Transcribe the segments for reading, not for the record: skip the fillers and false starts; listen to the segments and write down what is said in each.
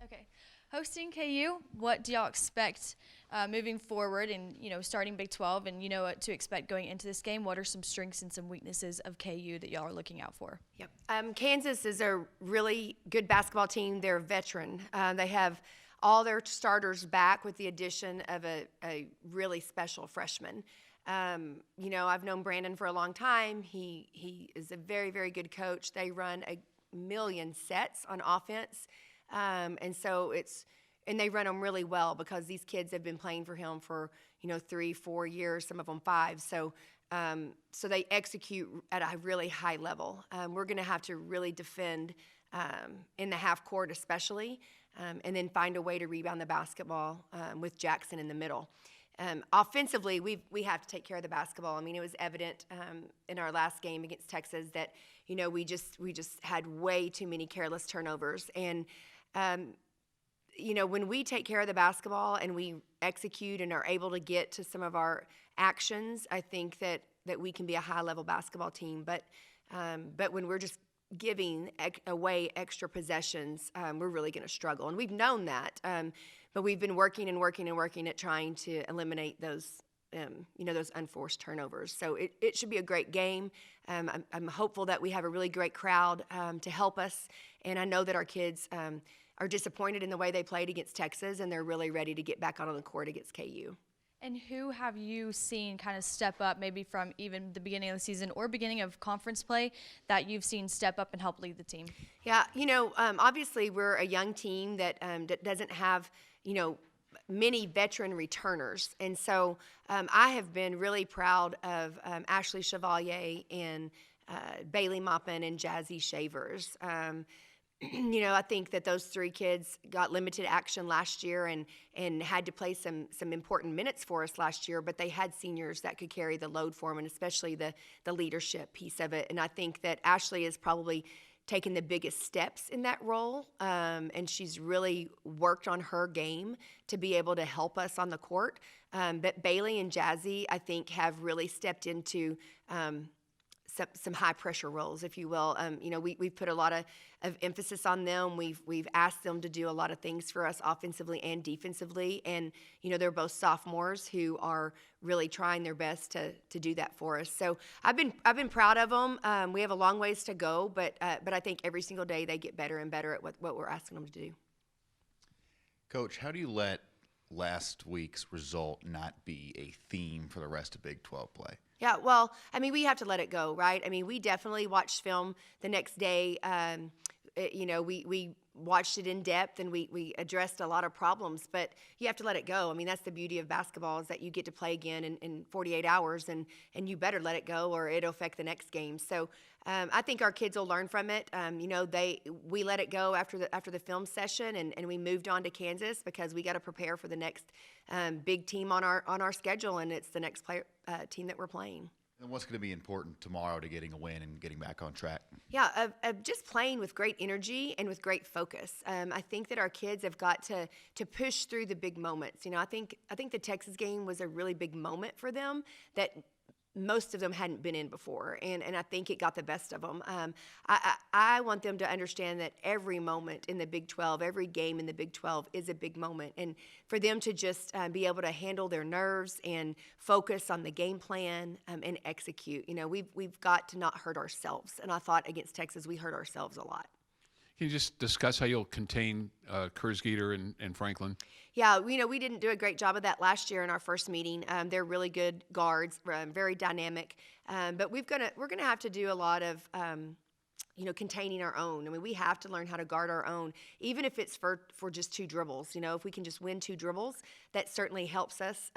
Okay. Hosting KU, what do y'all expect moving forward and, starting Big 12 and what to expect going into this game? What are some strengths and some weaknesses of KU that y'all are looking out for? Yep. Kansas is a really good basketball team. They're a veteran. They have all their starters back with the addition of a really special freshman. I've known Brandon for a long time. He is a very, very good coach. They run a million sets on offense. And they run them really well because these kids have been playing for him for 3-4 years, some of them 5. So they execute at a really high level. We're going to have to really defend in the half court, especially, and then find a way to rebound the basketball with Jackson in the middle. Offensively, we have to take care of the basketball. I mean, it was evident in our last game against Texas that we just had way too many careless turnovers. And when we take care of the basketball and we execute and are able to get to some of our actions, I think that we can be a high-level basketball team. But when we're just giving away extra possessions, we're really going to struggle. And we've known that. But we've been working and working and working at trying to eliminate those, those unforced turnovers. So it should be a great game. I'm hopeful that we have a really great crowd to help us. And I know that our kids are disappointed in the way they played against Texas, and they're really ready to get back out on the court against KU. And who have you seen kind of step up, maybe from even the beginning of the season or beginning of conference play, that you've seen step up and help lead the team? Yeah, obviously we're a young team that doesn't have, many veteran returners. And so I have been really proud of Ashley Chevalier and Bailey Maupin and Jazzy Shavers. I think that those 3 kids got limited action last year and had to play some important minutes for us last year, but they had seniors that could carry the load for them, and especially the leadership piece of it. And I think that Ashley has probably taken the biggest steps in that role, and she's really worked on her game to be able to help us on the court. But Bailey and Jazzy, I think, have really stepped into some high pressure roles, if you will. We've put a lot of emphasis on them. We've asked them to do a lot of things for us offensively and defensively, and they're both sophomores who are really trying their best to do that for us. So I've been proud of them. We have a long ways to go, but I think every single day they get better and better at what we're asking them to do. Coach, how do you let last week's result not be a theme for the rest of Big 12 play? Yeah, well, we have to let it go, right? We definitely watched film the next day. We watched it in depth, and we addressed a lot of problems, but you have to let it go. That's the beauty of basketball, is that you get to play again in 48 hours, and you better let it go or it'll affect the next game. So I think our kids will learn from it. We let it go after the film session, and we moved on to Kansas because we got to prepare for the next big team on our schedule, and it's the next team that we're playing. And what's going to be important tomorrow to getting a win and getting back on track? Yeah, just playing with great energy and with great focus. I think that our kids have got to push through the big moments. I think the Texas game was a really big moment for them that most of them hadn't been in before, and I think it got the best of them. I want them to understand that every moment in the Big 12, every game in the Big 12 is a big moment, and for them to just be able to handle their nerves and focus on the game plan and execute. We've got to not hurt ourselves, and I thought against Texas we hurt ourselves a lot. Can you just discuss how you'll contain Kersgeter and Franklin? Yeah, we didn't do a great job of that last year in our first meeting. They're really good guards, very dynamic. But we're gonna have to do a lot of containing our own. We have to learn how to guard our own, even if it's for just 2 dribbles. If we can just win 2 dribbles, that certainly helps us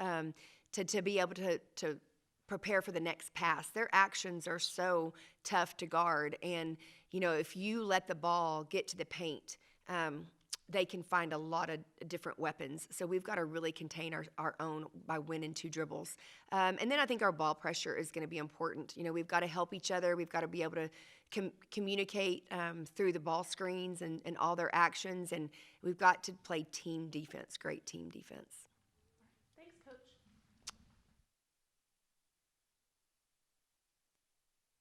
to be able to prepare for the next pass. Their actions are so tough to guard, and if you let the ball get to the paint, they can find a lot of different weapons. So we've got to really contain our own by winning 2 dribbles. And then I think our ball pressure is going to be important. We've got to help each other. We've got to be able to communicate through the ball screens and all their actions. And we've got to play team defense, great team defense.